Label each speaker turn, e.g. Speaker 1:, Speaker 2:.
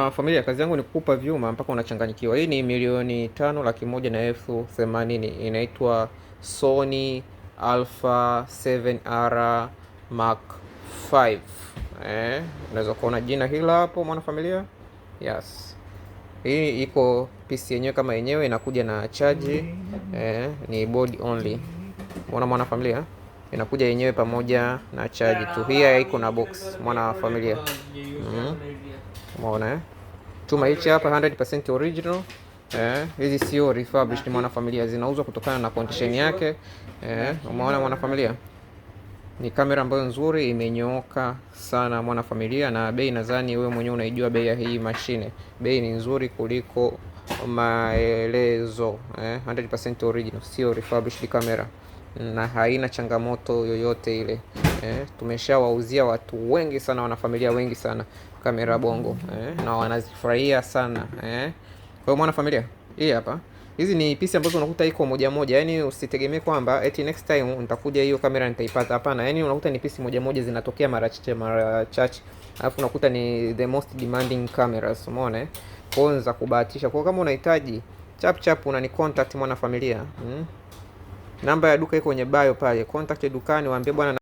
Speaker 1: Familia, kazi yangu ni kukupa vyuma mpaka unachanganyikiwa. Hii ni milioni 5,180,000. Inaitwa Sony Alpha 7R Mark 5. Unaweza kuona jina hila hapo mwanafamilia. Yes. Hii iko PC yenyewe kama yenyewe inakuja na charge. Ni body only. Mwanafamilia, inakuja yenyewe pamoja na charge tu. Hii iko na box mwanafamilia. Umeona chuma hichi hapa 100% original. Hizi sio refurbished mwanafamilia, zinauzwa kutokana na condition yake. Umeona mwanafamilia, ni kamera ambayo nzuri, imenyooka sana mwanafamilia, na bei nadhani wewe mwenyewe unaijua bei ya hii mashine. Bei ni nzuri kuliko maelezo. 100% original, sio refurbished kamera na haina changamoto yoyote ile. Tumeshawauzia watu wengi sana, wanafamilia wengi sana kamera bongo, na wanazifurahia sana. Kwa hiyo mwanafamilia, hii hapa, hizi ni pisi ambazo unakuta iko moja moja, yani usitegemee kwamba eti next time nitakuja hiyo kamera nitaipata. Hapana, yani unakuta ni pisi moja moja zinatokea mara chache, alafu unakuta ni the most demanding cameras. Umeona kwa za kubahatisha. Kwa kama unahitaji chap chap, unani contact mwanafamilia. Namba ya duka iko kwenye bio pale, contact dukani, waambie bwana